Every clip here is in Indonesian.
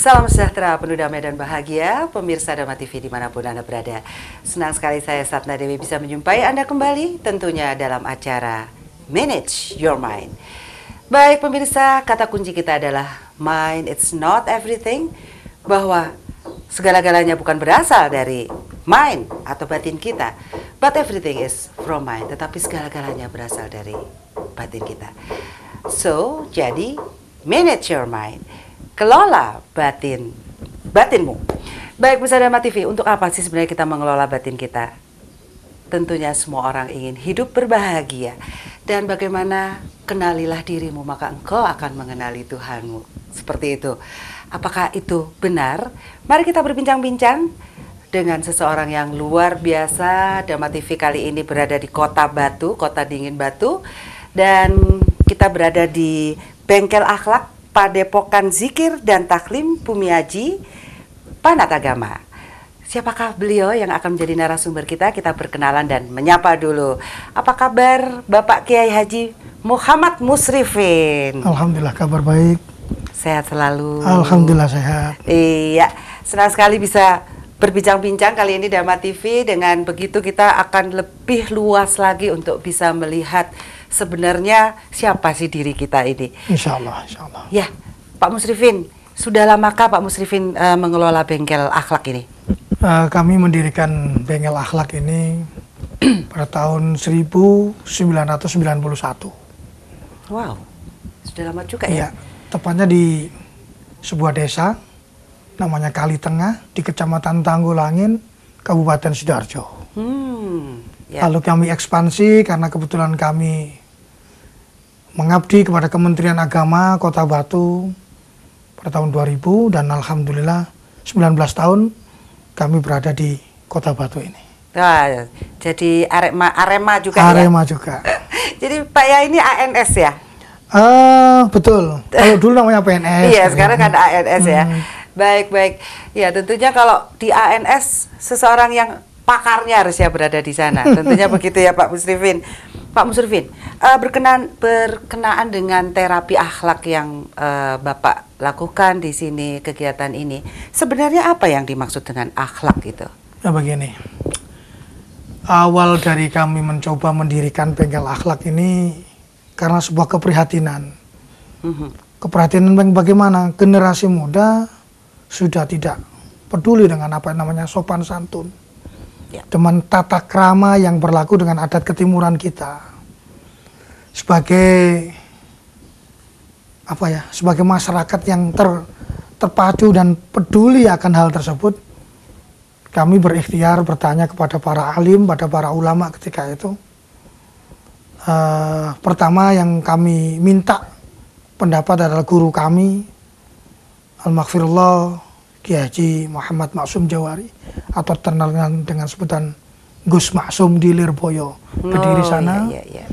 Salam sejahtera, penuh damai dan bahagia, pemirsa Dharma TV dimanapun Anda berada. Senang sekali saya Satna Dewi bisa menjumpai Anda kembali, tentunya dalam acara Manage Your Mind. Baik pemirsa, kata kunci kita adalah mind it's not everything, bahwa segala-galanya bukan berasal dari mind atau batin kita, but everything is from mind, tetapi segala-galanya berasal dari batin kita. So, jadi manage your mind. Kelola batinmu. Baik pemirsa Dharma TV, untuk apa sih sebenarnya kita mengelola batin kita? Tentunya semua orang ingin hidup berbahagia. Dan bagaimana kenalilah dirimu, maka engkau akan mengenali Tuhanmu. Seperti itu. Apakah itu benar? Mari kita berbincang-bincang dengan seseorang yang luar biasa. Dharma TV kali ini berada di Kota Batu, Kota Dingin Batu. Dan kita berada di Bengkel Akhlak, Padepokan Zikir dan Taklim Bumiaji Panatagama. Siapakah beliau yang akan menjadi narasumber kita? Kita berkenalan dan menyapa dulu. Apa kabar Bapak Kiai Haji Muhammad Musrifin? Alhamdulillah kabar baik. Sehat selalu. Alhamdulillah sehat. Iya, senang sekali bisa berbincang-bincang kali ini Dharma TV. Dengan begitu kita akan lebih luas lagi untuk bisa melihat sebenarnya siapa sih diri kita ini. Insya Allah, insya Allah. Ya, Pak Musrifin, sudah lamakah Pak Musrifin mengelola Bengkel Akhlak ini? Kami mendirikan Bengkel Akhlak ini pada tahun 1991. Wow, sudah lama juga ya? Ya, tepatnya di sebuah desa namanya Kali Tengah di Kecamatan Tanggulangin, Kabupaten Sidoarjo. Ya. Lalu kami ekspansi karena kebetulan kami mengabdi kepada Kementerian Agama Kota Batu pada tahun 2000 dan alhamdulillah 19 tahun kami berada di Kota Batu ini. Nah, jadi Arema juga Arema ya? juga. Jadi Pak ya ini ANS ya? Betul. Kalau dulu namanya PNS. Iya, sekarang kan ANS ya. Baik. Ya, tentunya kalau di ANS seseorang yang pakarnya harusnya berada di sana. Tentunya begitu ya Pak Musrifin. Pak Musrifin, berkenaan dengan terapi akhlak yang Bapak lakukan di sini, kegiatan ini, sebenarnya apa yang dimaksud dengan akhlak itu? Ya begini, awal dari kami mencoba mendirikan Bengkel Akhlak ini karena sebuah keprihatinan. Keprihatinan bagaimana generasi muda sudah tidak peduli dengan apa yang namanya sopan santun. Ya. Dengan tata krama yang berlaku dengan adat ketimuran kita. Sebagai sebagai masyarakat yang terpacu dan peduli akan hal tersebut, kami berikhtiar bertanya kepada para alim, pada para ulama ketika itu. Pertama yang kami minta pendapat adalah guru kami, Al-Maghfirullah Kiai Haji Muhammad Maksum Jawari, atau terkenal dengan sebutan Gus Maksum di Lirboyo, Kediri sana. Iya.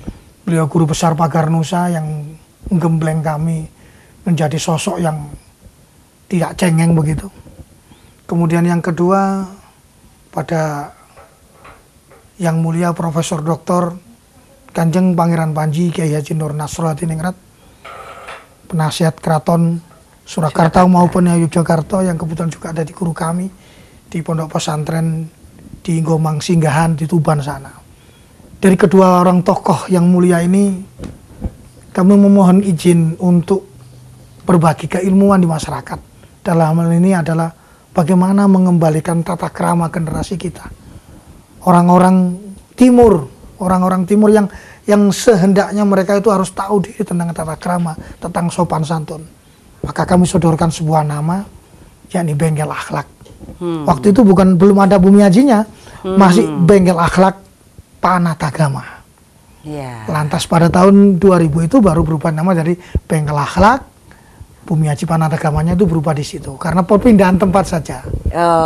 Beliau guru besar Pagar Nusa yang menggembleng kami menjadi sosok yang tidak cengeng begitu. Kemudian yang kedua, pada yang mulia Profesor Dr. Kanjeng Pangeran Panji Kiai Haji Nur Nasrullah Diningrat, penasihat Keraton Surakarta maupun yang Yogyakarta, yang kebetulan juga ada di guru kami di pondok pesantren di Gomang Singgahan di Tuban sana. Dari kedua orang tokoh yang mulia ini, kami memohon izin untuk berbagi keilmuan di masyarakat. Dalam hal ini adalah bagaimana mengembalikan tata krama generasi kita. Orang-orang timur yang sehendaknya mereka itu harus tahu diri tentang tata krama, tentang sopan santun. Maka kami sodorkan sebuah nama, yakni Bengkel Akhlak. Waktu itu belum ada Bumiajinya, masih Bengkel Akhlak Panatagama. Yeah. Lantas pada tahun 2000 itu baru berubah nama dari Bengkel Akhlak, Bumiaji Panatagamanya itu berubah di situ karena perpindahan tempat saja.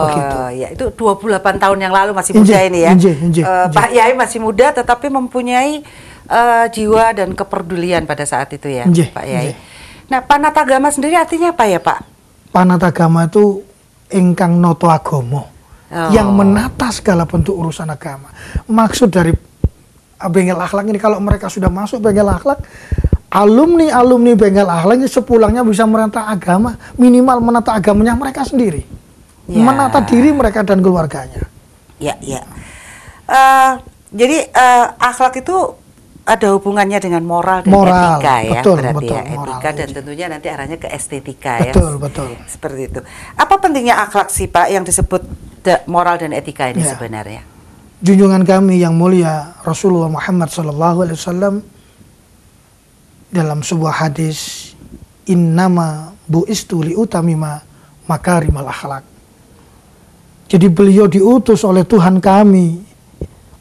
Begitu. Ya, itu 28 tahun yang lalu, masih muda ini ya. Pak Yai masih muda tetapi mempunyai jiwa dan kepedulian pada saat itu ya, Pak Yai. Nah, Panatagama sendiri artinya apa ya, Pak? Panatagama itu ingkang noto agomo, yang menata segala bentuk urusan agama. Maksud dari Bengkel Akhlak ini, kalau mereka sudah masuk Bengkel Akhlak, alumni Bengkel Akhlak ini sepulangnya bisa menata agama, minimal menata agamanya mereka sendiri, menata diri mereka dan keluarganya. Jadi akhlak itu ada hubungannya dengan moral dan etika ya, berarti ya, etika dan tentunya nanti arahnya ke estetika ya. Betul. Seperti itu. Apa pentingnya akhlak sih Pak yang disebut moral dan etika ini sebenarnya? Junjungan kami yang mulia Rasulullah Muhammad SAW dalam sebuah hadis, innama bu'istu liutamima makarimal akhlak. Jadi beliau diutus oleh Tuhan kami,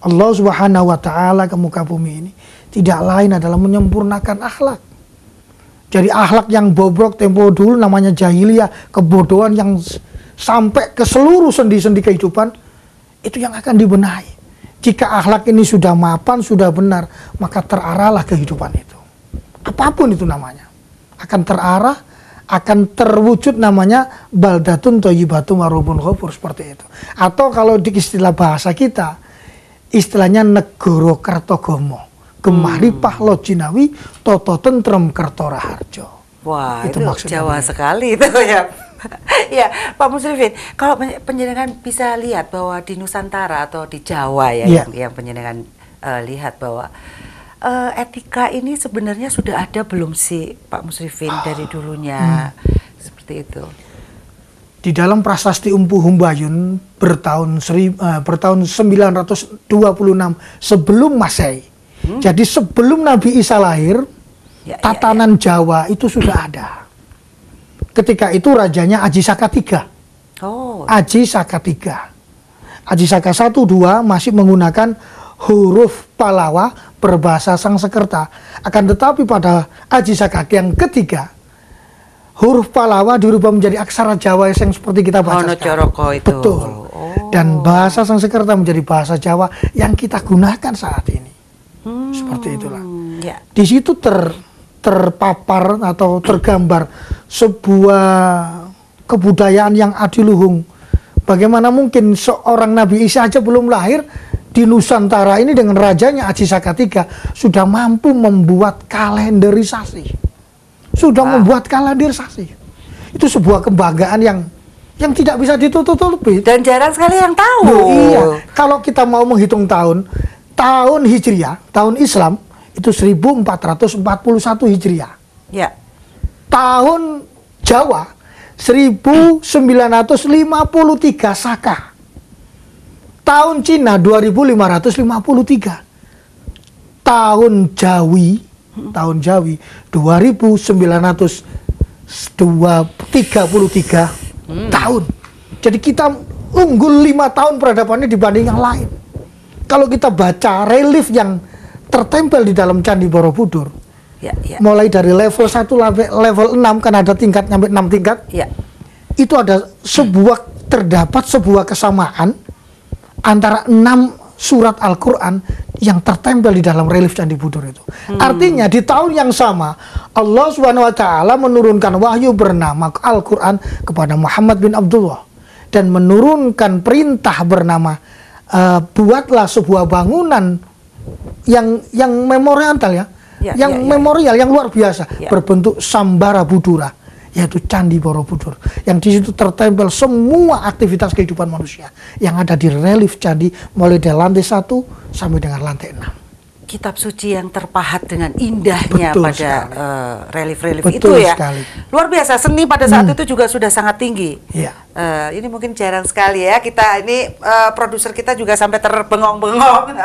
Allah Subhanahu wa Ta'ala, ke muka bumi ini tidak lain adalah menyempurnakan akhlak. Jadi akhlak yang bobrok tempo dulu namanya jahiliyah, kebodohan yang sampai ke seluruh sendi-sendi kehidupan, itu yang akan dibenahi. Jika akhlak ini sudah mapan, sudah benar, maka terarahlah kehidupan itu. Apapun itu namanya, akan terarah, akan terwujud, namanya baldatun thayyibatun wa rabbun ghafur, seperti itu. Atau kalau di istilah bahasa kita, istilahnya negara kertogomo, gemaripah lojinawi, toto tentrem kertoraharjo. Wah, itu Jawa sekali itu ya. Ya, Pak Musrifin, kalau penjenengan bisa lihat bahwa di Nusantara atau di Jawa ya, yang penjenengan lihat bahwa etika ini sebenarnya sudah ada belum sih Pak Musrifin dari dulunya, seperti itu? Di dalam prasasti Umpu Humbayun bertahun 926 sebelum Masehi. Jadi sebelum Nabi Isa lahir, tatanan Jawa itu sudah ada. Ketika itu rajanya Aji Saka III. Aji Saka III. Aji Saka 1, 2 masih menggunakan huruf Palawa berbahasa Sangsekerta. Akan tetapi pada Aji Saka yang ketiga, huruf Palawa dirubah menjadi aksara Jawa yang seperti kita baca sekarang. Betul. Dan bahasa Sangsekerta menjadi bahasa Jawa yang kita gunakan saat ini. Seperti itulah. Di situ terpapar atau tergambar sebuah kebudayaan yang adiluhung. Bagaimana mungkin seorang Nabi Isa aja belum lahir, di Nusantara ini dengan rajanya Aji Saka III sudah mampu membuat kalenderisasi. Membuat kalenderisasi. Itu sebuah kebanggaan yang tidak bisa ditutup-tutupi. Dan jarang sekali yang tahu. Iya. Kalau kita mau menghitung tahun Hijriah, tahun Islam itu 1441 Hijriah. Tahun Jawa 1953 Saka. Tahun Cina 2553. Tahun Jawi 2933 tahun. Jadi kita unggul 5 tahun peradabannya dibanding yang lain. Kalau kita baca relief yang tertempel di dalam Candi Borobudur, mulai dari level 1 level 6, kan ada tingkat sampai 6 tingkat. Itu ada terdapat sebuah kesamaan antara 6 surat Al-Quran yang tertempel di dalam relief Candi Borobudur itu. Artinya di tahun yang sama Allah Subhanahu wa Ta'ala menurunkan wahyu bernama Al-Quran kepada Muhammad bin Abdullah dan menurunkan perintah bernama buatlah sebuah bangunan yang memorial memorial yang luar biasa, berbentuk Sambara Budura, yaitu Candi Borobudur, yang di situ tertempel semua aktivitas kehidupan manusia yang ada di relief candi, mulai dari lantai 1 sampai dengan lantai 6. Kitab suci yang terpahat dengan indahnya pada relief-relief itu ya. Sekali. Luar biasa, seni pada saat itu juga sudah sangat tinggi. Ini mungkin jarang sekali ya, kita ini produser kita juga sampai terbengong-bengong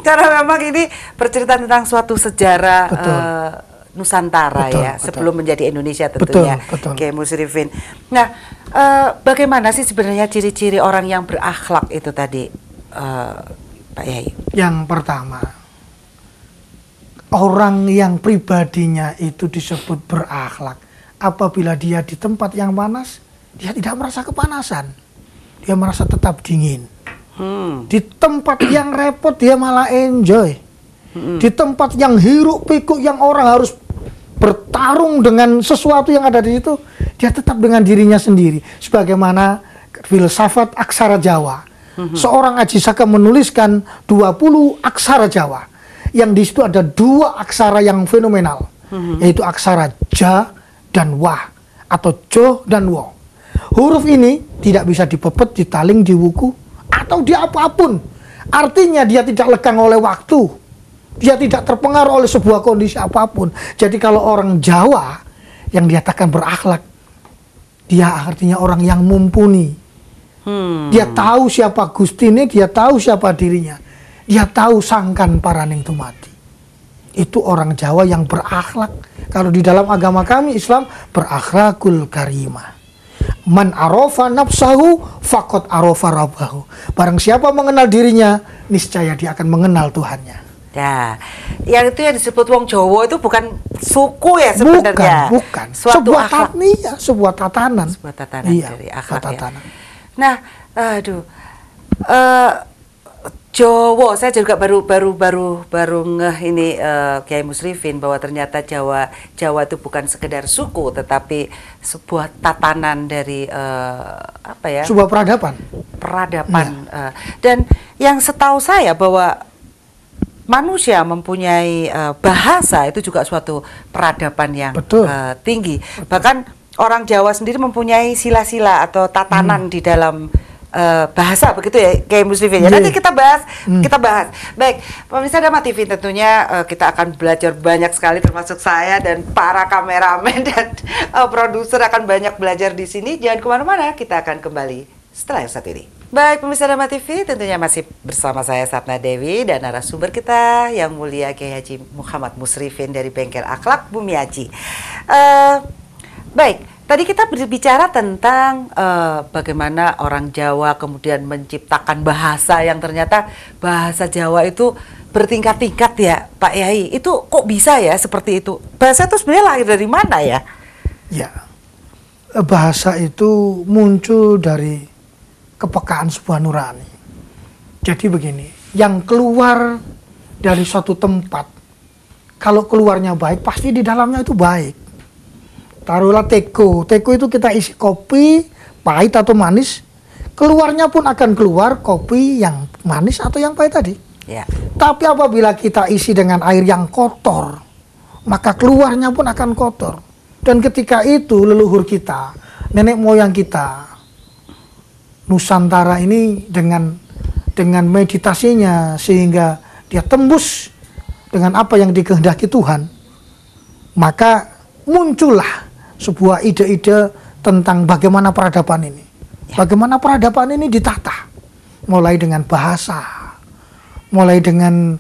karena memang ini bercerita tentang suatu sejarah Nusantara sebelum menjadi Indonesia tentunya. Kiai Musrifin. Nah, bagaimana sih sebenarnya ciri-ciri orang yang berakhlak itu tadi, Pak Yai? Yang pertama, orang yang pribadinya itu disebut berakhlak apabila dia di tempat yang panas, dia tidak merasa kepanasan, dia merasa tetap dingin. Di tempat yang repot dia malah enjoy. Di tempat yang hiruk pikuk yang orang harus bertarung dengan sesuatu yang ada di situ, dia tetap dengan dirinya sendiri. Sebagaimana filsafat aksara Jawa. Seorang Aji Saka menuliskan 20 aksara Jawa yang di situ ada dua aksara yang fenomenal, yaitu aksara ja dan wah, atau jo dan wo. Huruf ini tidak bisa dipepet, ditaling, diwuku, atau di apapun. Artinya dia tidak lekang oleh waktu, dia tidak terpengaruh oleh sebuah kondisi apapun. Jadi kalau orang Jawa yang dikatakan berakhlak, dia artinya orang yang mumpuni. Dia tahu siapa Gustine, dia tahu siapa dirinya, dia tahu sangkan paraning tumati. Itu orang Jawa yang berakhlak. Kalau di dalam agama kami Islam, berakhlakul karimah. Man arofa nafsahu fakot arofa rabbahu. Barang siapa mengenal dirinya, niscaya dia akan mengenal Tuhannya. Ya, yang itu yang disebut wong Jawa itu bukan suku ya sebenarnya. Bukan. Suatu Sebuah akhlak. Sebuah tatanan. Sebuah tatanan Iya, dari akhlak tatanan. ya. Nah, aduh. Jawa, saya juga baru ngeh ini Kiai Musrifin bahwa ternyata Jawa itu bukan sekedar suku, tetapi sebuah tatanan dari apa ya? Sebuah peradaban. Peradaban. Dan yang setahu saya bahwa manusia mempunyai bahasa itu juga suatu peradaban yang tinggi. Bahkan orang Jawa sendiri mempunyai sila-sila atau tatanan di dalam bahasa, begitu ya kayak Musrifin ya. Nanti kita bahas. Baik, pemirsa Dama TV, tentunya kita akan belajar banyak sekali, termasuk saya dan para kameramen dan produser akan banyak belajar di sini. Jangan kemana-mana, kita akan kembali setelah yang satu ini. Baik, pemirsa Dama TV, tentunya masih bersama saya Sapna Dewi dan narasumber kita yang mulia Kiai Haji Muhammad Musrifin dari Bengkel Akhlak Bumiaji. Baik, tadi kita berbicara tentang bagaimana orang Jawa kemudian menciptakan bahasa yang ternyata bahasa Jawa itu bertingkat-tingkat ya Pak Yai. Itu kok bisa ya seperti itu? Bahasa itu sebenarnya lahir dari mana ya? Ya, bahasa itu muncul dari kepekaan sebuah nurani. Jadi begini, yang keluar dari suatu tempat, kalau keluarnya baik, pasti di dalamnya itu baik. Taruhlah teko itu kita isi kopi, pahit atau manis, keluarnya pun akan keluar kopi yang manis atau yang pahit tadi. Ya. Tapi apabila kita isi dengan air yang kotor, maka keluarnya pun akan kotor. Dan ketika itu leluhur kita, nenek moyang kita, Nusantara ini dengan meditasinya sehingga dia tembus dengan apa yang dikehendaki Tuhan, maka muncullah sebuah ide-ide tentang bagaimana peradaban ini. Bagaimana peradaban ini ditata. Mulai dengan bahasa, mulai dengan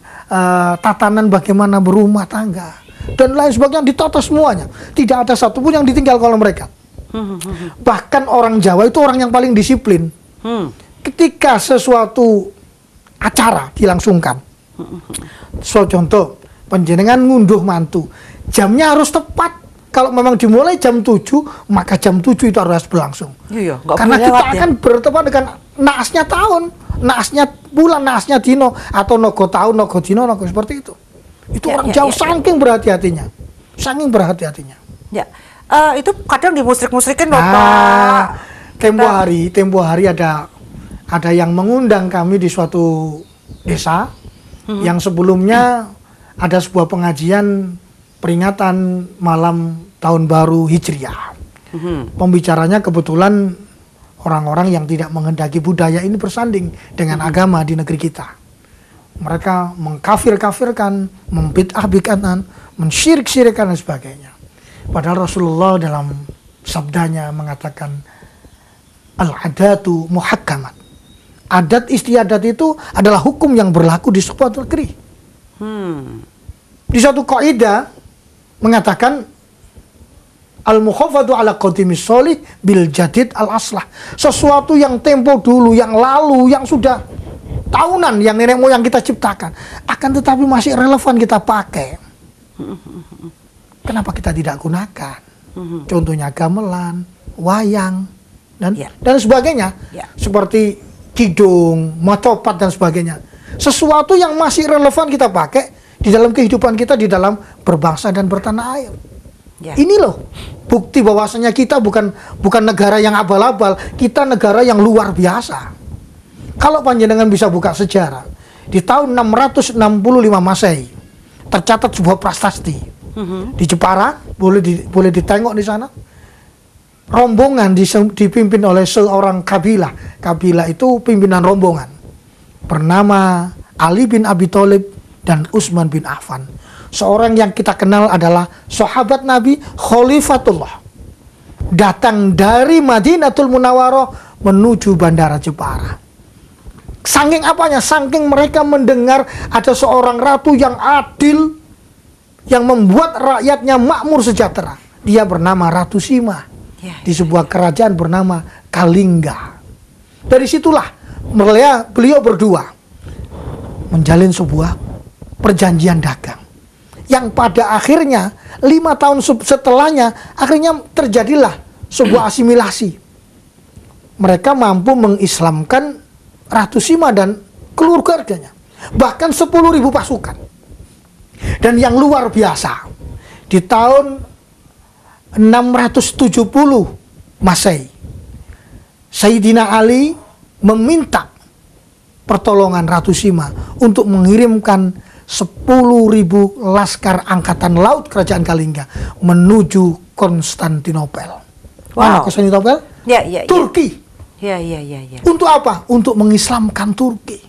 tatanan bagaimana berumah tangga, dan lain sebagainya ditata semuanya. Tidak ada satupun yang ditinggalkan oleh mereka. Bahkan orang Jawa itu orang yang paling disiplin. Ketika sesuatu acara dilangsungkan, so contoh, panjenengan ngunduh mantu, jamnya harus tepat. Kalau memang dimulai jam 7, maka jam 7 itu harus berlangsung. Iya, karena kita akan bertepatan dengan naasnya tahun, naasnya bulan, naasnya dino, atau nogo tahun, nogo dino, nogo seperti itu. Itu orang Jawa saking berhati-hatinya. Saking berhati-hatinya. Ya, itu kadang dimusrik-musrikin loh Pak. Tempo hari ada yang mengundang kami di suatu desa yang sebelumnya ada sebuah pengajian peringatan malam tahun baru Hijriah. Pembicaranya kebetulan orang-orang yang tidak menghendaki budaya ini bersanding dengan agama di negeri kita. Mereka mengkafir-kafirkan, membid'ah-bid'ahkan, mensyirik-syirikan dan sebagainya. Padahal Rasulullah dalam sabdanya mengatakan al-adatu muhakkamat. Adat istiadat itu adalah hukum yang berlaku di sebuah negeri. Di suatu kaidah mengatakan al-mukhafadu ala qadimis sholih bil jadid al-aslah. Sesuatu yang tempo dulu, yang lalu, yang sudah tahunan, yang nenek moyang kita ciptakan, akan tetapi masih relevan kita pakai. Kenapa kita tidak gunakan? Contohnya gamelan, wayang, dan sebagainya. Seperti kidung, macopat dan sebagainya. Sesuatu yang masih relevan kita pakai di dalam kehidupan kita, di dalam berbangsa dan bertanah air. Ini loh bukti bahwasanya kita bukan negara yang abal-abal, kita negara yang luar biasa. Kalau panjenengan bisa buka sejarah, di tahun 665 Masehi, tercatat sebuah prasasti di Jepara, boleh ditengok di sana. Rombongan dipimpin oleh seorang kabilah. Kabilah itu pimpinan rombongan bernama Ali bin Abi Thalib dan Utsman bin Affan. Seorang yang kita kenal adalah sahabat Nabi, Khalifatullah, datang dari Madinatul Munawwarah menuju bandara Jepara. Saking apanya? Saking mereka mendengar ada seorang ratu yang adil, yang membuat rakyatnya makmur sejahtera. Dia bernama Ratu Sima, di sebuah kerajaan bernama Kalingga. Dari situlah beliau berdua menjalin sebuah perjanjian dagang, yang pada akhirnya 5 tahun setelahnya akhirnya terjadilah sebuah asimilasi. Mereka mampu mengislamkan Ratu Sima dan keluarganya, bahkan 10.000 pasukan. Dan yang luar biasa, di tahun 670 Masehi, Sayyidina Ali meminta pertolongan Ratu Sima untuk mengirimkan 10.000 laskar angkatan laut kerajaan Kalingga menuju Konstantinopel. Mana Konstantinopel? Turki. Untuk apa? Untuk mengislamkan Turki.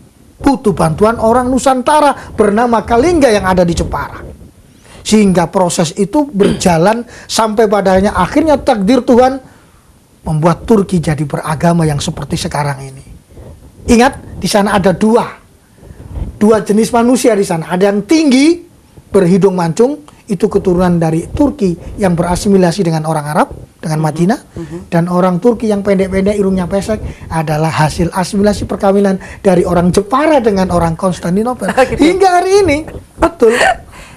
Butuh bantuan orang Nusantara bernama Kalingga yang ada di Jepara. Sehingga proses itu berjalan sampai padanya akhirnya takdir Tuhan membuat Turki jadi beragama yang seperti sekarang ini. Ingat, di sana ada dua jenis manusia di sana. Ada yang tinggi, berhidung mancung, itu keturunan dari Turki yang berasimilasi dengan orang Arab, dengan Madinah. Dan orang Turki yang pendek-pendek, irungnya pesek, adalah hasil asimilasi perkawinan dari orang Jepara dengan orang Konstantinopel. Hingga hari ini, betul.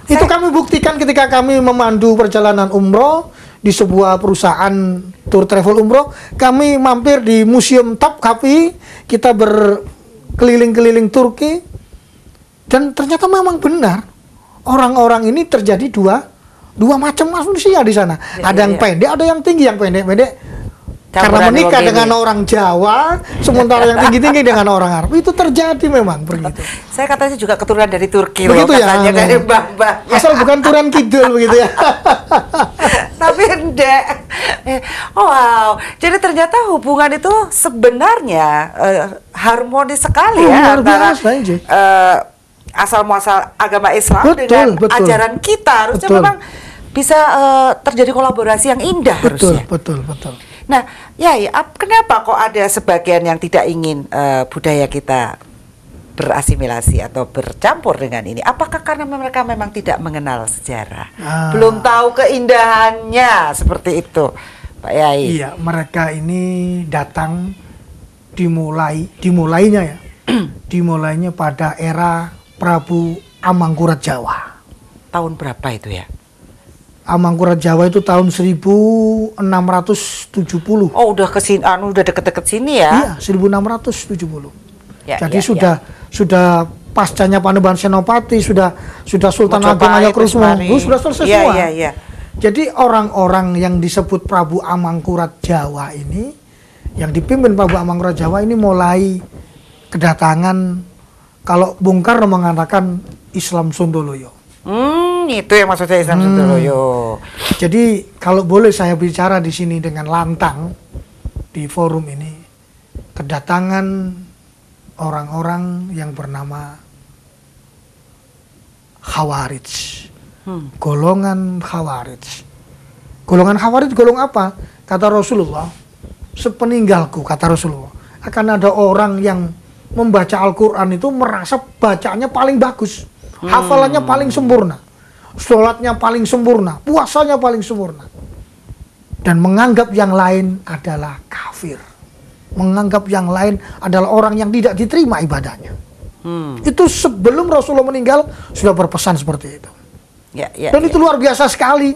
Itu kami buktikan ketika kami memandu perjalanan umroh di sebuah perusahaan tour travel umroh. Kami mampir di Museum Topkapi, kita berkeliling-keliling Turki, dan ternyata memang benar orang-orang ini terjadi dua macam manusia di sana. Ada yang pendek, ada yang tinggi. Yang pendek-pendek karena menikah dengan orang Jawa, sementara yang tinggi-tinggi dengan orang Arab. Itu terjadi memang begitu. Saya katanya juga keturunan dari Turki. Begitu ya, dari mbah-mbah. Asal bukan turunan kidul begitu ya. Tapi endek. Wow. Jadi ternyata hubungan itu sebenarnya harmonis sekali ya antara asal muasal agama Islam dengan ajaran kita. Harusnya memang bisa terjadi kolaborasi yang indah harusnya. Betul. Nah, kenapa kok ada sebagian yang tidak ingin budaya kita berasimilasi atau bercampur dengan ini? Apakah karena mereka memang tidak mengenal sejarah, belum tahu keindahannya seperti itu, Pak Yai? Iya, mereka ini datang dimulainya pada era Prabu Amangkurat Jawa. Tahun berapa itu ya? Amangkurat Jawa itu tahun 1670. Oh, udah kesini, udah deket-deket sini ya? Iya, 1670. Jadi sudah pascanya Panembahan Senopati, sudah Sultan Agung Hayakrono, sudah selesai semua. Iya. Jadi orang-orang yang disebut Prabu Amangkurat Jawa ini, yang dipimpin Prabu Amangkurat Jawa ini mulai kedatangan, kalau Bung Karno mengatakan Islam Sondoloyo. Itu yang maksud saya Islam Sondoloyo. Jadi kalau boleh saya bicara di sini dengan lantang di forum ini, kedatangan orang-orang yang bernama Khawarij, golongan Khawarij. Golongan Khawarij golongan apa? Kata Rasulullah, sepeninggalku kata Rasulullah, akan ada orang yang membaca Al-Quran itu merasa bacaannya paling bagus, hafalannya paling sempurna, sholatnya paling sempurna, puasanya paling sempurna, dan menganggap yang lain adalah kafir, menganggap yang lain adalah orang yang tidak diterima ibadahnya. Itu sebelum Rasulullah meninggal sudah berpesan seperti itu. Dan itu luar biasa sekali.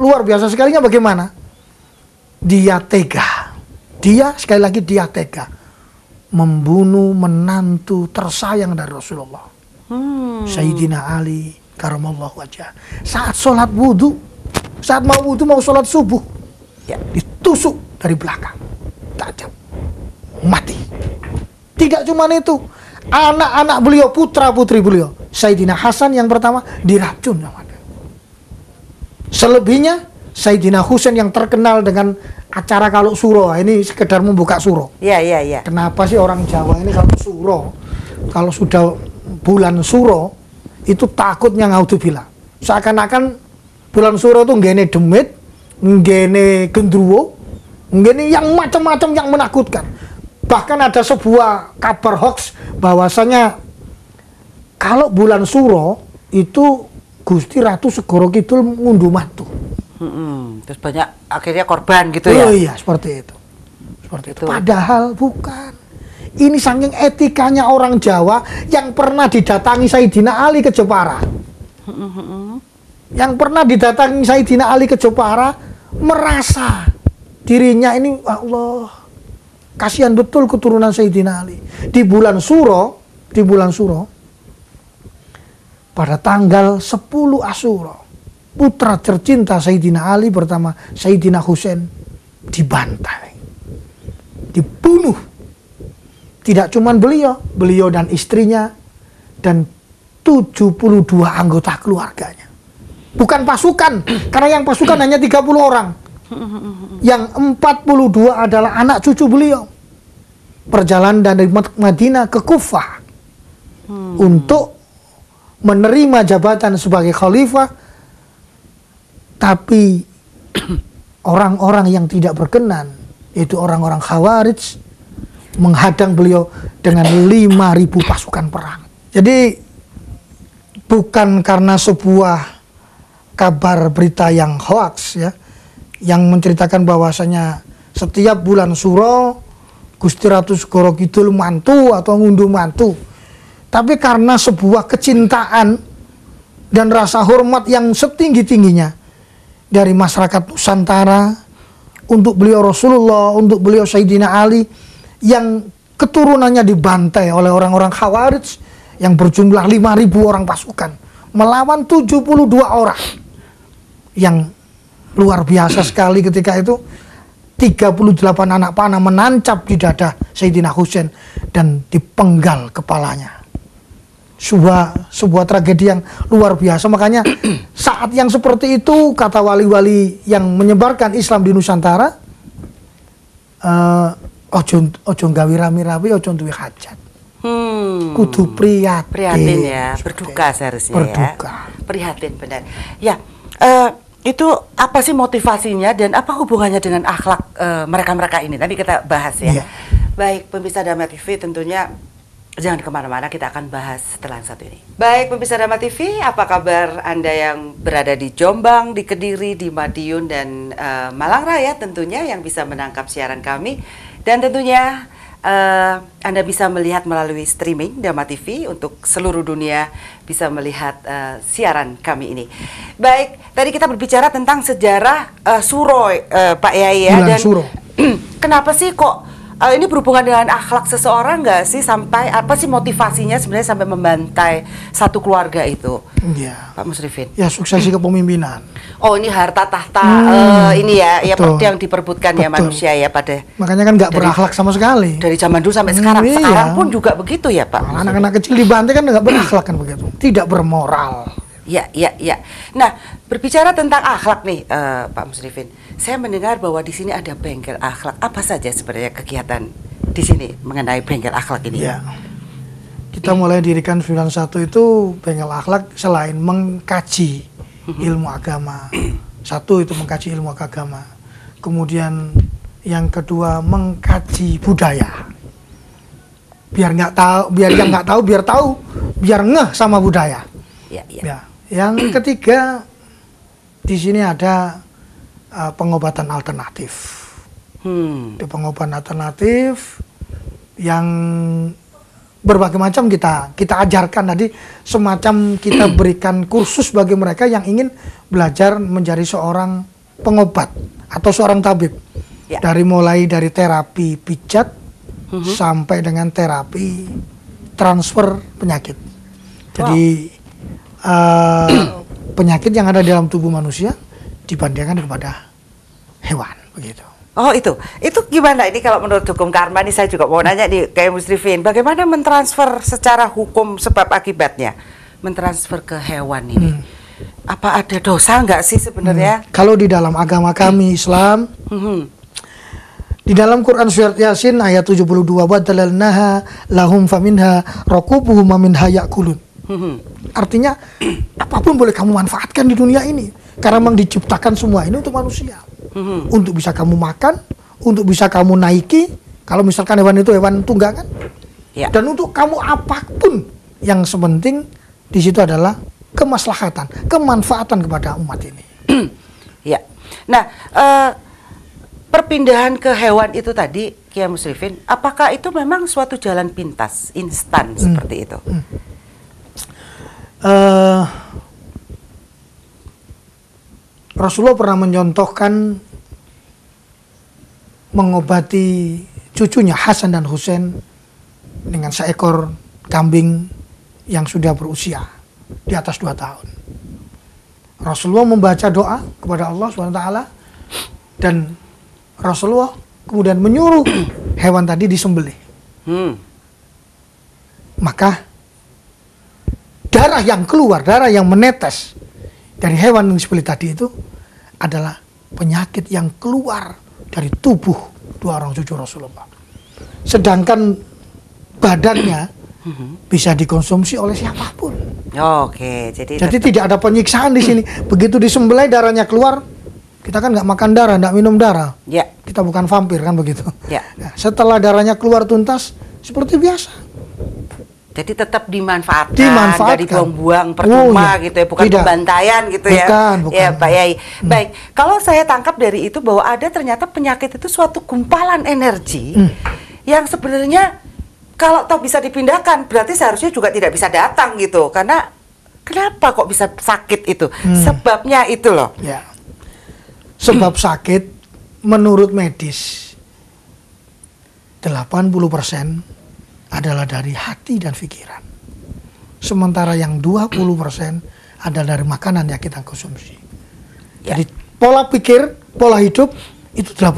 Luar biasa sekalinya bagaimana? Dia tega. Sekali lagi dia tega membunuh menantu tersayang dari Rasulullah, Sayyidina Ali karamallahu wajhah. Saat sholat wudhu, saat mau sholat subuh, ditusuk dari belakang, tajam, mati. Tidak cuma itu, anak-anak beliau, putra-putri beliau Sayyidina Hasan yang pertama diracun sama dia. Selebihnya Sayyidina Husain yang terkenal dengan acara kalau suro, ini sekedar membuka suro. Iya. Kenapa sih orang Jawa ini kalau suro, kalau sudah bulan suro itu takutnya ngaudzubillah. Seakan-akan bulan suro itu nggene demit, nggene gendruwo, nggene yang macam-macam yang menakutkan. Bahkan ada sebuah kabar hoax bahwasanya kalau bulan suro itu Gusti Ratu Segoro Kidul ngunduh mantu. Terus banyak akhirnya korban gitu ya? Oh iya, seperti itu. Seperti itu. Padahal bukan. Ini saking etikanya orang Jawa yang pernah didatangi Sayyidina Ali ke Jepara. Yang pernah didatangi Sayyidina Ali ke Jepara merasa dirinya ini, Allah, kasihan betul keturunan Sayyidina Ali. Di bulan Suro, pada tanggal 10 Asyura, putra tercinta Sayyidina Ali pertama Sayyidina Husain dibantai, dibunuh. Tidak cuma beliau dan istrinya dan 72 anggota keluarganya. Bukan pasukan, karena yang pasukan hanya 30 orang. Yang 42 adalah anak cucu beliau. Perjalanan dari Madinah ke Kufah untuk menerima jabatan sebagai khalifah, tapi orang-orang yang tidak berkenan, yaitu orang-orang Khawarij, menghadang beliau dengan 5.000 pasukan perang. Jadi bukan karena sebuah kabar berita yang hoax ya, yang menceritakan bahwasanya setiap bulan Suro Gusti Ratu Segoro Kidul mantu atau ngunduh mantu, tapi karena sebuah kecintaan dan rasa hormat yang setinggi-tingginya dari masyarakat Nusantara untuk beliau Rasulullah, untuk beliau Sayyidina Ali, yang keturunannya dibantai oleh orang-orang Khawarij yang berjumlah 5.000 orang pasukan melawan 72 orang. Yang luar biasa sekali ketika itu 38 anak panah menancap di dada Sayyidina Husain dan dipenggal kepalanya. Sebuah tragedi yang luar biasa. Makanya saat yang seperti itu, kata wali-wali yang menyebarkan Islam di Nusantara, ojo gawe rame-rame, ojo duwe hajat. Kudu prihatin ya, berduka seharusnya. Berduka. Ya. Prihatin benar. Ya, itu apa sih motivasinya dan apa hubungannya dengan akhlak mereka-mereka ini? Nanti kita bahas ya. Yeah. Baik, pemirsa Dhamma TV, tentunya jangan kemana-mana, kita akan bahas setelah yang satu ini. Baik, pemirsa Dhamma TV, apa kabar Anda yang berada di Jombang, di Kediri, di Madiun, dan Malang Raya tentunya yang bisa menangkap siaran kami. Dan tentunya Anda bisa melihat melalui streaming Dhamma TV untuk seluruh dunia bisa melihat siaran kami ini. Baik, tadi kita berbicara tentang sejarah Suro, Pak Yai ya. Dan Suro. Kenapa sih kok ini berhubungan dengan akhlak seseorang nggak sih, sampai apa sih motivasinya sebenarnya sampai membantai satu keluarga itu? Ya. Pak Musrifin. Ya, suksesi kepemimpinan. Oh, ini harta tahta ini ya, yang diperbutkan ya manusia ya pada. Makanya kan nggak berakhlak sama sekali. Dari zaman dulu sampai sekarang. Iya. Sekarang pun juga begitu ya, Pak. Anak-anak kecil dibantai kan nggak berakhlak kan begitu. Tidak bermoral. Ya. Nah, berbicara tentang akhlak nih, Pak Musrifin, saya mendengar bahwa di sini ada bengkel akhlak. Apa saja sebenarnya kegiatan di sini mengenai bengkel akhlak ini? Ya. Kita mulai dirikan 91 itu bengkel akhlak selain mengkaji ilmu agama. Satu itu mengkaji ilmu agama. Kemudian yang kedua mengkaji budaya. Biar yang nggak tahu biar tahu, biar ngeh sama budaya. Ya. Yang ketiga, di sini ada pengobatan alternatif. Di pengobatan alternatif yang berbagai macam kita ajarkan tadi, semacam kita berikan kursus bagi mereka yang ingin belajar menjadi seorang pengobat atau seorang tabib. Ya. Mulai dari terapi pijat sampai dengan terapi transfer penyakit. Jadi penyakit yang ada dalam tubuh manusia dibandingkan daripada hewan, begitu. Oh, itu gimana ini kalau menurut hukum karma? Ini saya juga mau nanya nih kayak Musrifin, bagaimana mentransfer secara hukum sebab akibatnya mentransfer ke hewan ini. Apa ada dosa nggak sih sebenarnya? Kalau di dalam agama kami Islam, di dalam Quran surat Yasin ayat 72, wa dalalnaha lahum faminha rakubuhum wa minha yakulun. Artinya apapun boleh kamu manfaatkan di dunia ini, karena memang diciptakan semua ini untuk manusia, untuk bisa kamu makan, untuk bisa kamu naiki. Kalau misalkan hewan itu hewan tunggangan, dan untuk kamu apapun, yang sepenting di situ adalah kemaslahatan, kemanfaatan kepada umat ini. Ya. Nah, perpindahan ke hewan itu tadi, Kiai Musrifin, apakah itu memang suatu jalan pintas, instan seperti itu? Rasulullah pernah mencontohkan mengobati cucunya Hasan dan Husain dengan seekor kambing yang sudah berusia di atas 2 tahun. Rasulullah membaca doa kepada Allah SWT, dan Rasulullah kemudian menyuruh hewan tadi disembelih. Maka darah yang keluar, darah yang menetes dari hewan yang disembelih tadi itu adalah penyakit yang keluar dari tubuh 2 orang cucu Rasulullah. Sedangkan badannya bisa dikonsumsi oleh siapapun. Oke, jadi tidak ada penyiksaan di sini. Begitu disembelih darahnya keluar, kita kan nggak makan darah, nggak minum darah. Ya. Kita bukan vampir kan begitu. Ya. Nah, setelah darahnya keluar tuntas, seperti biasa. Jadi tetap dimanfaatkan, dari buang-buang iya. percuma gitu ya, bukan pembantaian gitu ya. Bukan. Ya, Pak Yai. Baik, kalau saya tangkap dari itu bahwa ada ternyata penyakit itu suatu gumpalan energi yang sebenarnya kalau toh bisa dipindahkan, berarti seharusnya juga tidak bisa datang gitu. Karena kenapa kok bisa sakit itu? Sebabnya itu loh. Ya. Sebab sakit menurut medis 80% adalah dari hati dan pikiran. Sementara yang 20% adalah dari makanan yang kita konsumsi. Jadi pola pikir, pola hidup itu 80%.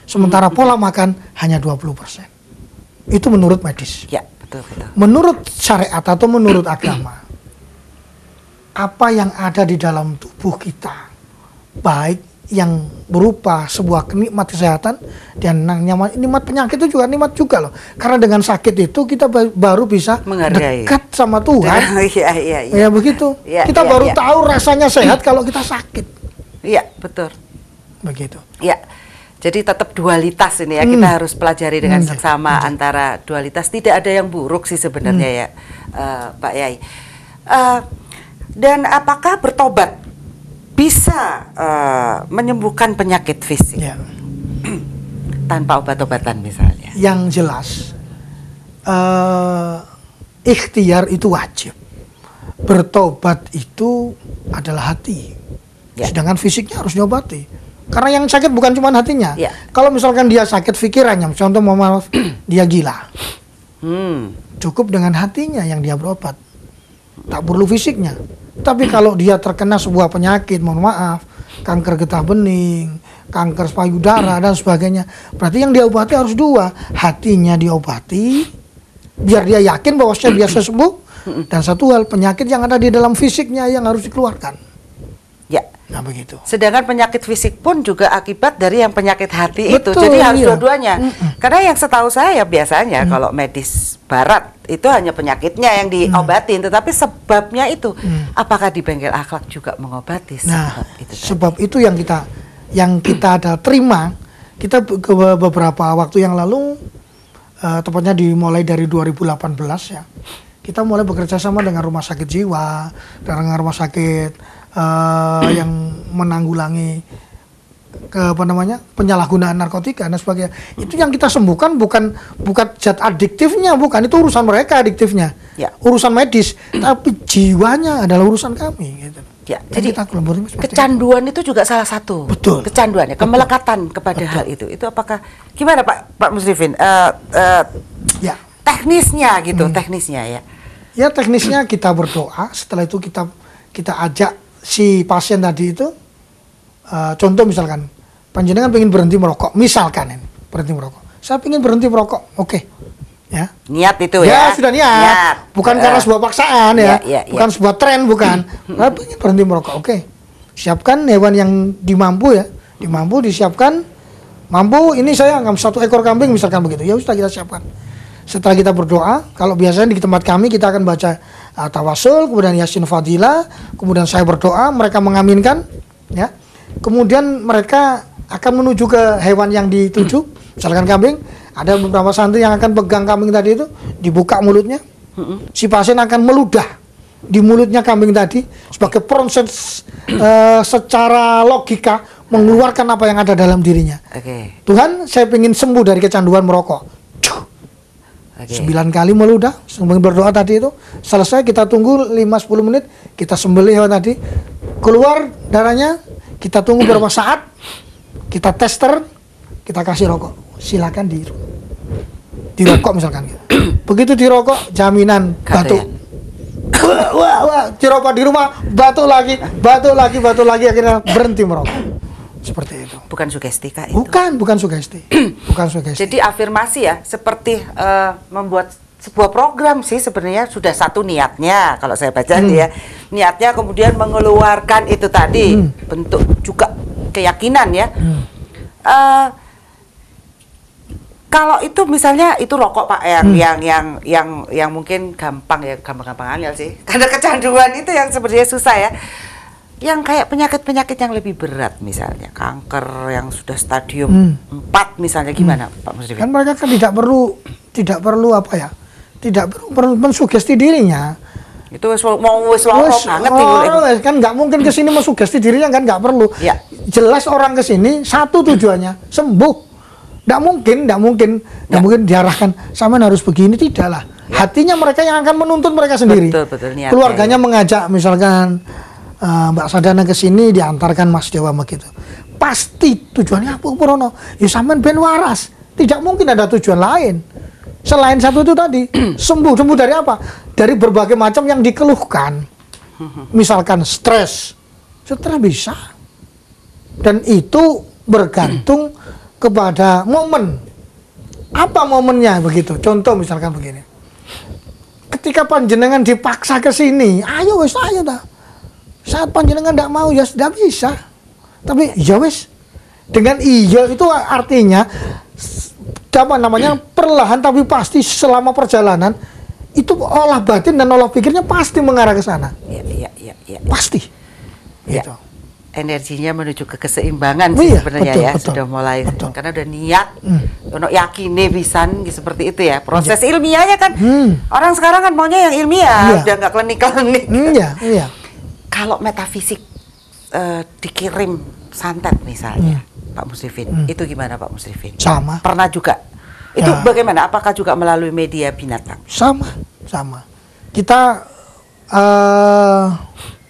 Sementara pola makan hanya 20%. Itu menurut medis. Ya, betul. Menurut syariat atau menurut agama, apa yang ada di dalam tubuh kita, baik yang berupa sebuah nikmat kesehatan dan nikmat penyakit itu juga nikmat juga loh. Karena dengan sakit itu kita baru bisa menghargai, dekat sama Tuhan. Iya. Ya begitu. Kita baru tahu rasanya sehat kalau kita sakit. Iya, betul. Begitu. Iya. Jadi tetap dualitas ini ya, kita harus pelajari dengan seksama antara dualitas. Tidak ada yang buruk sih sebenarnya ya, Pak Yai. Dan apakah bertobat bisa menyembuhkan penyakit fisik tanpa obat-obatan misalnya? Yang jelas, ikhtiar itu wajib. Bertobat itu adalah hati. Sedangkan fisiknya harus diobati. Karena yang sakit bukan cuma hatinya. Kalau misalkan dia sakit pikirannya, contoh maaf dia gila, cukup dengan hatinya yang dia berobat, tak perlu fisiknya. Tapi kalau dia terkena sebuah penyakit, mohon maaf, kanker getah bening, kanker payudara dan sebagainya, berarti yang diobati harus 2, hatinya diobati biar dia yakin bahwasanya dia sembuh, dan satu hal, penyakit yang ada di dalam fisiknya yang harus dikeluarkan. Nah begitu. Sedangkan penyakit fisik pun juga akibat dari yang penyakit hati itu. Jadi harus dua-duanya. Karena yang setahu saya biasanya kalau medis barat itu hanya penyakitnya yang diobatin, tetapi sebabnya itu apakah di bengkel akhlak juga mengobati? Sebab itu yang kita ada terima. Kita beberapa waktu yang lalu, tepatnya dimulai dari 2018 ya, kita mulai bekerja sama dengan rumah sakit jiwa, dengan rumah sakit yang menanggulangi penyalahgunaan narkotika dan sebagainya. Itu yang kita sembuhkan bukan zat adiktifnya, bukan, itu urusan mereka adiktifnya, urusan medis, tapi jiwanya adalah urusan kami gitu. Jadi kita kecanduan itu juga salah satu. Betul. Kecanduannya, kemelekatan kepada hal itu. Itu apakah gimana Pak Musrifin? Teknisnya gitu, teknisnya ya. Ya teknisnya kita berdoa, setelah itu kita ajak si pasien tadi itu, contoh misalkan panjenengan pengen berhenti merokok, misalkan berhenti merokok, saya pengen berhenti merokok, oke, Ya. Niat itu ya. Ya, Sudah niat. Bukan karena sebuah paksaan ya. Bukan sebuah tren, bukan. Tapi berhenti merokok. Oke. Siapkan hewan yang dimampu ya. Disiapkan. Mampu, ini saya 1 ekor kambing misalkan begitu. Ya sudah kita siapkan. Setelah kita berdoa, kalau biasanya di tempat kami kita akan baca tawasul, kemudian Yasin Fadilah, kemudian saya berdoa, mereka mengaminkan, ya. Kemudian mereka akan menuju ke hewan yang dituju, misalkan kambing. Ada beberapa santri yang akan pegang kambing tadi itu, dibuka mulutnya, si pasien akan meludah di mulutnya kambing tadi sebagai proses secara logika mengeluarkan apa yang ada dalam dirinya. Tuhan, saya ingin sembuh dari kecanduan merokok. 9 kali meludah, sambil berdoa tadi itu. Selesai, kita tunggu 5-10 menit, kita sembelih hewan tadi, keluar darahnya, kita tunggu beberapa saat, kita tester, kita kasih rokok. Silakan dirokok misalkan. Begitu dirokok, jaminan batuk. Wah, dirokok di rumah, batuk lagi, akhirnya berhenti merokok. Seperti itu. Bukan sugesti Kak itu? Bukan sugesti. Bukan sugesti. Jadi afirmasi ya, seperti membuat sebuah program sih sebenarnya. Sudah satu niatnya, kalau saya baca ya. Niatnya kemudian mengeluarkan itu tadi, bentuk juga keyakinan ya. Kalau itu misalnya itu rokok Pak yang mungkin gampang angel sih. Karena kecanduan itu yang sebenarnya susah ya. Yang kayak penyakit-penyakit yang lebih berat, misalnya kanker yang sudah stadium 4 misalnya, gimana Pak Musrifin? Kan mereka kan tidak perlu apa ya, tidak perlu mensugesti dirinya. Itu mau banget kan nggak mungkin kesini mensugesti dirinya, kan nggak perlu. Ya. Jelas orang kesini satu tujuannya sembuh. Nggak mungkin diarahkan sama harus begini, tidak lah. Hatinya mereka yang akan menuntun mereka sendiri. Betul, keluarganya mengajak misalkan Mbak Sadana ke sini, diantarkan Mas Dewa begitu. Pasti tujuannya apa Purono? Ya sampean ben waras. Tidak mungkin ada tujuan lain. Selain satu itu tadi, sembuh dari apa? Dari berbagai macam yang dikeluhkan. Misalkan stres bisa. Dan itu bergantung kepada momen. Apa momennya begitu? Contoh misalkan begini. Ketika panjenengan dipaksa ke sini, ayo dah. Saat panjenengan tidak mau, ya sudah bisa. Tapi ya wes, dengan iya itu artinya apa namanya, perlahan tapi pasti selama perjalanan itu olah batin dan olah pikirnya pasti mengarah ke sana. Iya. Pasti. Ya. Gitu. Energinya menuju ke keseimbangan sih sebenarnya, betul, sudah mulai karena udah niat, yakine pisan seperti itu ya. Proses ilmiahnya kan orang sekarang kan maunya yang ilmiah, udah nggak klinik. Iya. Kalau metafisik dikirim santet misalnya, Pak Musrifin, itu gimana Pak Musrifin? Sama. Pernah juga? Itu bagaimana? Apakah juga melalui media binatang? Sama. Kita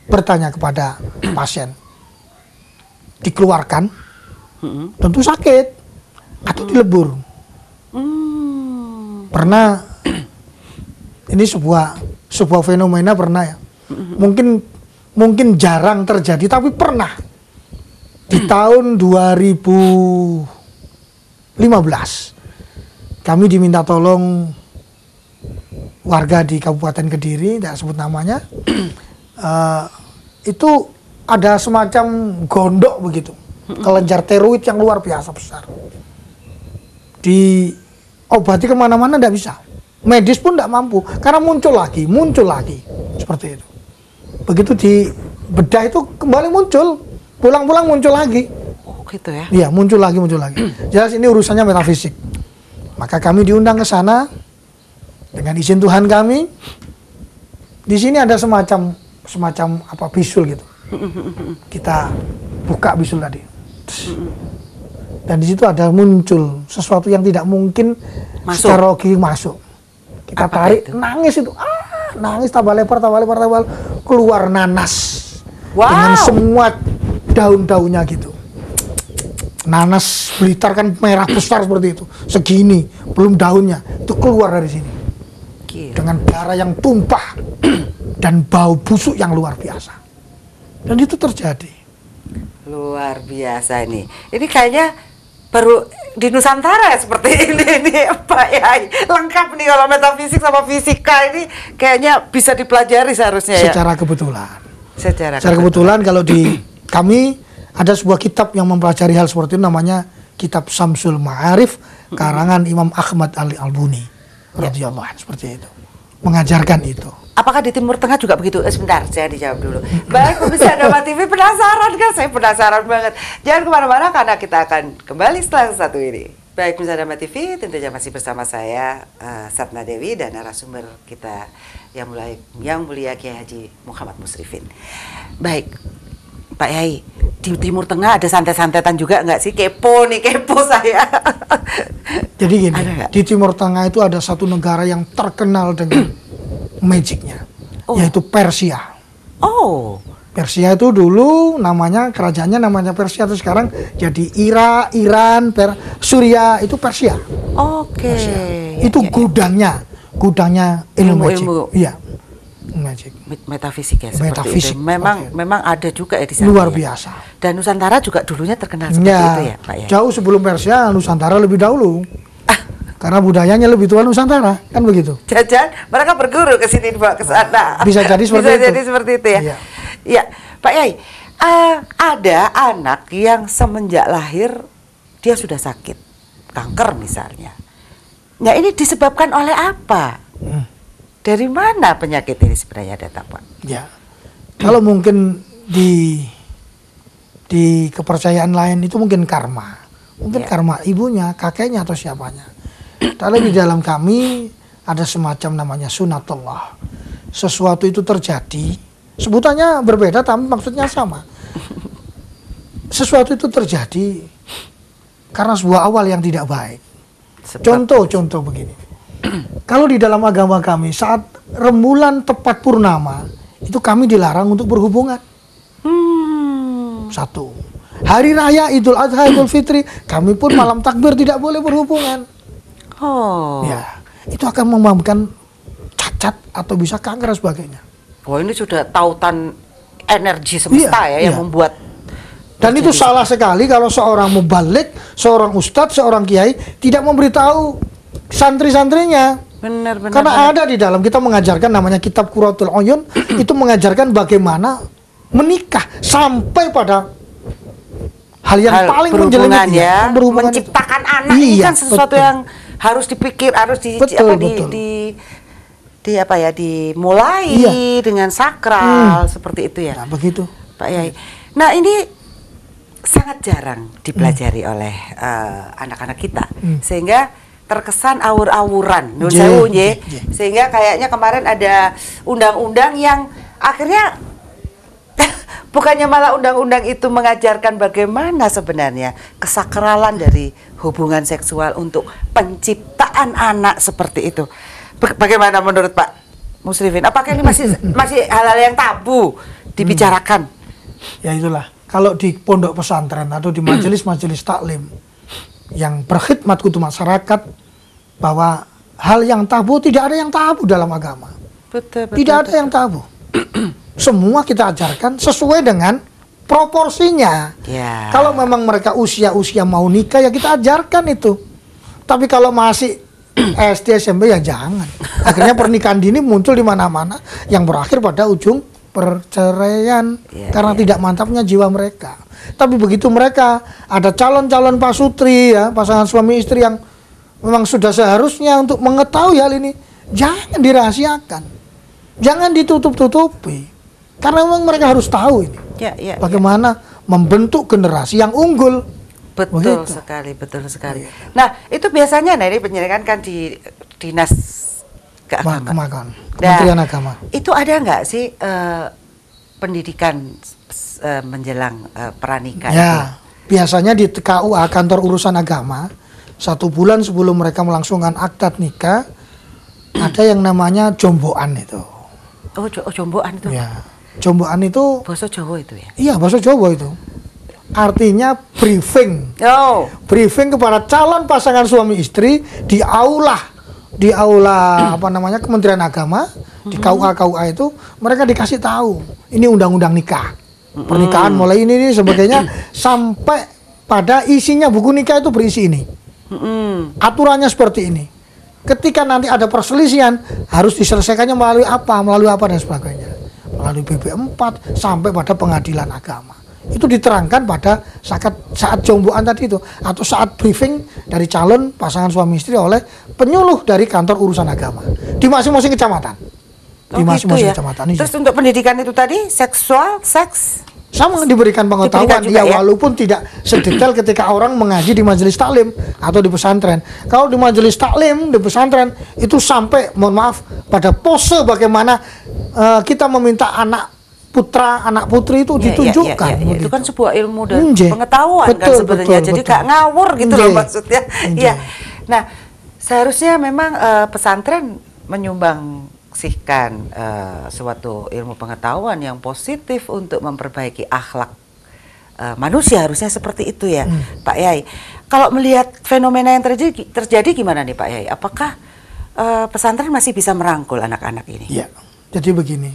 bertanya kepada pasien, dikeluarkan, tentu sakit atau dilebur. Pernah, ini sebuah fenomena pernah ya. Mungkin jarang terjadi, tapi pernah di tahun 2015 kami diminta tolong warga di Kabupaten Kediri, tidak sebut namanya, itu ada semacam gondok begitu, kelenjar teroid yang luar biasa besar, diobati kemana-mana tidak bisa, medis pun tidak mampu karena muncul lagi seperti itu. Begitu dibedah itu kembali muncul, pulang-pulang muncul lagi. Oh gitu ya? Iya, muncul lagi. Jelas ini urusannya metafisik. Maka kami diundang ke sana dengan izin Tuhan kami. Di sini ada semacam apa bisul gitu. Kita buka bisul tadi. Dan di situ ada muncul sesuatu yang tidak mungkin secara logis masuk. Kita apa tarik, itu? Nangis tambah lebar, keluar nanas. Dengan semua daun-daunnya gitu. Nanas Blitar kan merah besar seperti itu, segini, belum daunnya, itu keluar dari sini. Dengan darah yang tumpah dan bau busuk yang luar biasa. Dan itu terjadi. Luar biasa ini. Ini kayaknya baru di Nusantara seperti ini Pak Yai. Lengkap nih kalau metafisik sama fisika ini kayaknya bisa dipelajari seharusnya ya. Secara kebetulan. Secara kebetulan kalau di kami ada sebuah kitab yang mempelajari hal seperti itu, namanya Kitab Syamsul Ma'arif karangan Imam Ahmad Al-Albuni radhiyallahu anhu, seperti itu. Mengajarkan itu. Apakah di Timur Tengah juga begitu? Sebentar, saya dijawab dulu. Baik, pemirsa Dharma TV, penasaran kan? Saya penasaran banget. Jangan kemana-mana karena kita akan kembali setelah satu ini. Baik, pemirsa Dharma TV, tentunya masih bersama saya, Satna Dewi, dan narasumber kita yang mulia Kiai Haji Muhammad Musrifin. Baik, Pak Yai, di Timur Tengah ada santet-santetan juga nggak sih? Kepo saya. Jadi gini, di Timur Tengah itu ada satu negara yang terkenal dengan magicnya, yaitu Persia. Persia itu dulu namanya, kerajaannya namanya Persia, terus sekarang jadi Iran, Suria, itu Persia. Persia. Itu gudangnya ilmu magic. Iya. Magic. Metafisik ya, metafisik. Memang ada juga ya di sana. Luar biasa. Dan Nusantara juga dulunya terkenal seperti itu ya, Pak ya. Jauh sebelum Persia, Nusantara lebih dahulu. Karena budayanya lebih tua Nusantara, kan begitu. Jajan, mereka berguru ke sini dibawa ke sana. Bisa jadi seperti itu. Ya. Ya, Pak Yai, ada anak yang semenjak lahir dia sudah sakit, kanker misalnya. Nah, ini disebabkan oleh apa? Dari mana penyakit ini sebenarnya datang, Pak? Ya, kalau mungkin di kepercayaan lain itu mungkin karma. Mungkin karma ibunya, kakeknya, atau siapanya. Tapi di dalam kami ada semacam namanya sunatullah. Sesuatu itu terjadi, sebutannya berbeda tapi maksudnya sama. Sesuatu itu terjadi karena sebuah awal yang tidak baik. Contoh begini. Kalau di dalam agama kami saat rembulan tepat purnama itu kami dilarang untuk berhubungan. Satu. Hari raya Idul Adha, Idul Fitri, kami pun malam takbir tidak boleh berhubungan. Ya, itu akan menyebabkan cacat atau bisa kanker dan sebagainya. Ini sudah tautan energi semesta yang membuat. Dan itu salah sekali kalau seorang mubalik, seorang ustadz, seorang kiai tidak memberitahu santri-santrinya. Benar. Karena ada di dalam kita mengajarkan namanya kitab Qurratul Uyun, itu mengajarkan bagaimana menikah sampai pada hal yang paling berhubungan ya, menciptakan anak ini kan sesuatu yang harus dipikir, harus dimulai dengan sakral seperti itu ya. Nah, begitu, Pak Yai. Nah, ini sangat jarang dipelajari oleh anak-anak kita, sehingga terkesan awur-awuran, sehingga kayaknya kemarin ada undang-undang yang akhirnya bukannya malah undang-undang itu mengajarkan bagaimana sebenarnya kesakralan dari hubungan seksual untuk penciptaan anak seperti itu. Bagaimana menurut Pak Musrifin? Apakah ini masih hal-hal yang tabu dibicarakan? Ya itulah. Kalau di pondok pesantren atau di majelis-majelis taklim yang berkhidmat untuk masyarakat, bahwa hal yang tabu, tidak ada yang tabu dalam agama. Tidak ada yang tabu. Semua kita ajarkan sesuai dengan proporsinya. Kalau memang mereka usia mau nikah, ya kita ajarkan itu. Tapi kalau masih SD, SMP, ya jangan. Akhirnya pernikahan dini muncul di mana-mana yang berakhir pada ujung perceraian karena tidak mantapnya jiwa mereka. Tapi begitu mereka ada calon-calon pasutri ya, pasangan suami istri yang memang sudah seharusnya untuk mengetahui hal ini, jangan dirahasiakan, jangan ditutup-tutupi, karena memang mereka harus tahu ini bagaimana membentuk generasi yang unggul. Betul sekali. Nah, itu biasanya ini penyelidikan kan di dinas keagamaan, Kementerian Agama. Itu ada nggak sih pendidikan menjelang pernikah? Ya, biasanya di KUA, kantor urusan agama, 1 bulan sebelum mereka melangsungkan akad nikah, ada yang namanya jomboan itu. Jomboan itu? Ya, jomboan itu bahasa Jawa itu ya? Iya, bahasa Jawa itu. Artinya briefing. Briefing kepada calon pasangan suami istri di aula Kementerian Agama, di KUA itu mereka dikasih tahu ini undang-undang nikah, pernikahan mulai ini sebagainya sampai pada isinya buku nikah itu berisi ini. Aturannya seperti ini. Ketika nanti ada perselisihan, harus diselesaikannya melalui apa dan sebagainya. Melalui BP4 sampai pada pengadilan agama. Itu diterangkan pada saat jomboan tadi itu, atau saat briefing dari calon pasangan suami istri oleh penyuluh dari kantor urusan agama di masing-masing kecamatan. Di masing-masing kecamatan. Terus untuk pendidikan itu tadi, seks sama diberikan pengetahuan juga, ya, walaupun tidak sedetail ketika orang mengaji di majelis taklim atau di pesantren. Kalau di majelis taklim di pesantren itu sampai, mohon maaf, pada pose bagaimana kita meminta anak putra, anak putri itu ditunjukkan. Itu kan sebuah ilmu dan pengetahuan kan sebenarnya. Jadi gak ngawur gitu loh maksudnya. Ya. Nah, seharusnya memang pesantren menyumbangsikan suatu ilmu pengetahuan yang positif untuk memperbaiki akhlak manusia, harusnya seperti itu ya, Pak Yai. Kalau melihat fenomena yang terjadi gimana nih Pak Yai? Apakah pesantren masih bisa merangkul anak-anak ini? Ya, jadi begini.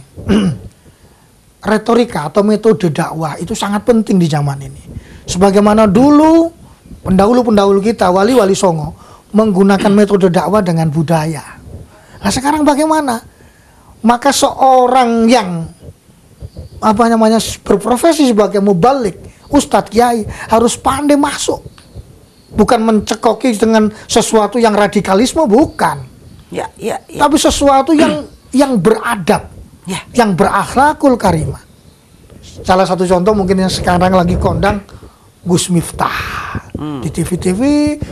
Retorika atau metode dakwah itu sangat penting di zaman ini. Sebagaimana dulu pendahulu-pendahulu kita, wali-wali songo, menggunakan metode dakwah dengan budaya. Nah sekarang bagaimana? Maka seorang yang berprofesi sebagai mubalik, ustadz, kiai, harus pandai masuk. Bukan mencekoki dengan sesuatu yang radikalisme, bukan. Tapi sesuatu yang beradab, yang berakhlakul karimah. Salah satu contoh mungkin yang sekarang lagi kondang, Gus Miftah. Di TV-TV,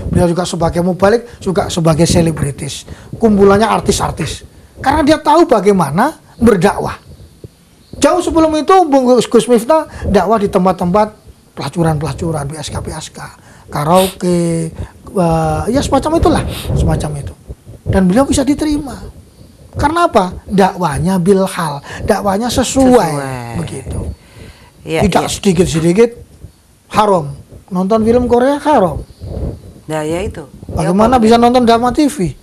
beliau juga sebagai mubalik, juga sebagai selebritis. Kumpulannya artis-artis. Karena dia tahu bagaimana berdakwah. Jauh sebelum itu, Gus Miftah dakwah di tempat-tempat pelacuran-pelacuran, PSK, karaoke, ya semacam itulah, semacam itu. Dan beliau bisa diterima. Karena apa? Dakwahnya bilhal, dakwahnya sesuai. Begitu. Tidak sedikit-sedikit haram. Nonton film Korea haram. Nah ya itu. Bagaimana bisa nonton drama TV?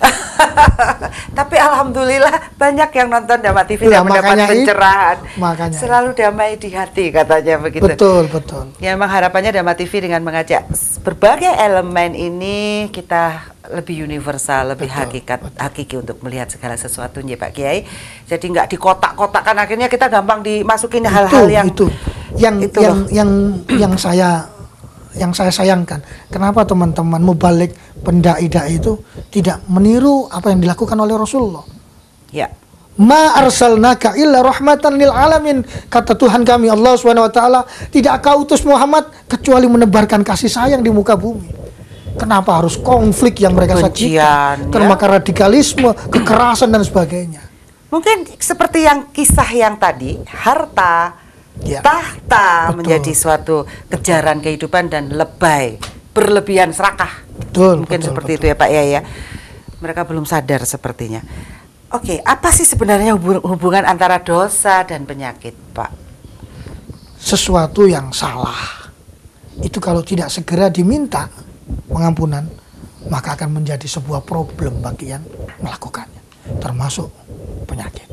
Tapi alhamdulillah banyak yang nonton drama TV dan mendapat pencerahan. Makanya selalu damai di hati katanya begitu. Betul. Ya memang harapannya drama TV dengan mengajak berbagai elemen ini kita lebih universal, lebih hakiki untuk melihat segala sesuatunya Pak Kiai. Jadi nggak dikotak-kotakan, akhirnya kita gampang dimasukin hal-hal yang saya sayangkan. Kenapa teman-teman mubalik pendai-dai itu tidak meniru apa yang dilakukan oleh Rasulullah? Ya. Ma arsalnaka illa rahmatan lil alamin, kata Tuhan kami Allah Subhanahu wa taala, tidak kau utus Muhammad kecuali menebarkan kasih sayang di muka bumi. Kenapa harus konflik yang mereka sajikan, termakan radikalisme, kekerasan dan sebagainya? Mungkin seperti yang kisah yang tadi, harta, tahta menjadi suatu kejaran kehidupan dan berlebihan serakah. Mungkin seperti itu ya Pak Yai ya. Mereka belum sadar sepertinya. Oke, apa sih sebenarnya hubungan antara dosa dan penyakit, Pak? Sesuatu yang salah itu kalau tidak segera diminta pengampunan, maka akan menjadi sebuah problem bagi yang melakukannya, termasuk penyakit.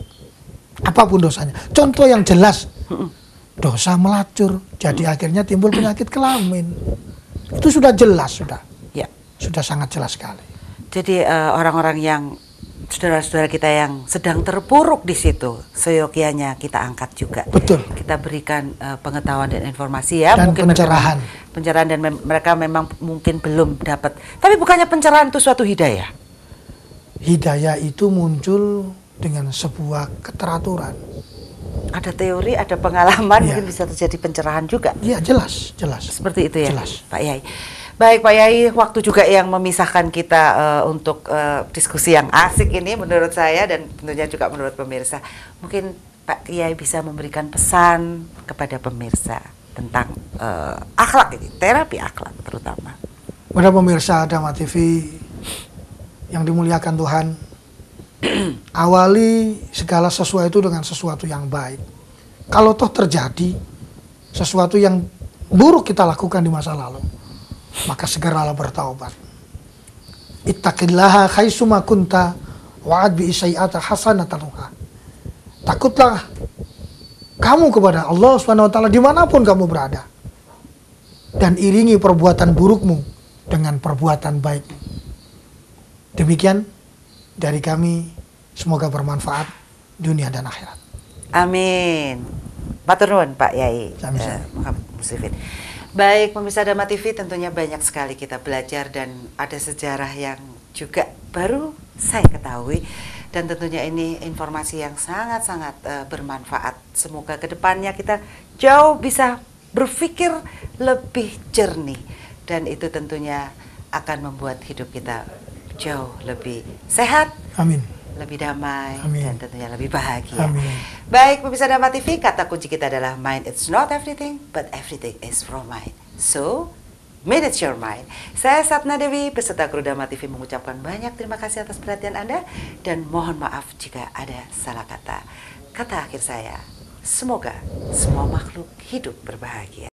Apapun dosanya. Contoh yang jelas, dosa melacur, jadi akhirnya timbul penyakit kelamin. Itu sudah jelas, sudah sangat jelas sekali. Jadi orang-orang yang saudara-saudara kita yang sedang terpuruk di situ, seyogianya kita angkat juga. Betul. Kita berikan pengetahuan dan informasi ya, dan mungkin pencerahan dan mereka memang mungkin belum dapat. Tapi bukannya pencerahan itu suatu hidayah? Hidayah itu muncul dengan sebuah keteraturan. Ada teori, ada pengalaman, mungkin bisa terjadi pencerahan juga. Iya, jelas. Seperti itu ya, jelas. Pak Yai. Baik Pak Yai, waktu juga yang memisahkan kita untuk diskusi yang asik ini menurut saya dan tentunya juga menurut pemirsa. Mungkin Pak Yai bisa memberikan pesan kepada pemirsa tentang akhlak ini, terapi akhlak terutama. Pada pemirsa Dhamma TV yang dimuliakan Tuhan, awali segala sesuatu dengan sesuatu yang baik. Kalau toh terjadi sesuatu yang buruk kita lakukan di masa lalu, maka segeralah bertaubat. Ittaqillaha haitsuma kunta wa'ad bi sayyi'ata hasanatanuha. Takutlah kamu kepada Allah Subhanahu wa taala dimanapun kamu berada, dan iringi perbuatan burukmu dengan perbuatan baik. Demikian dari kami, semoga bermanfaat dunia dan akhirat. Amin. Matur nuwun Pak Yai Muhammad Muslimin. Baik, pemirsa Dhamma TV, tentunya banyak sekali kita belajar dan ada sejarah yang juga baru saya ketahui, dan tentunya ini informasi yang sangat-sangat bermanfaat. Semoga kedepannya kita jauh bisa berpikir lebih jernih, dan itu tentunya akan membuat hidup kita jauh lebih sehat. Amin. Lebih damai. Amin. Dan tentunya lebih bahagia. Amin. Baik, pemirsa Dhamma TV, kata kunci kita adalah mind. It's not everything, but everything is from mind. So, manage your mind. Saya Sapna Dewi beserta kru Dhamma TV mengucapkan banyak terima kasih atas perhatian Anda, dan mohon maaf jika ada salah kata. Kata akhir saya, semoga semua makhluk hidup berbahagia.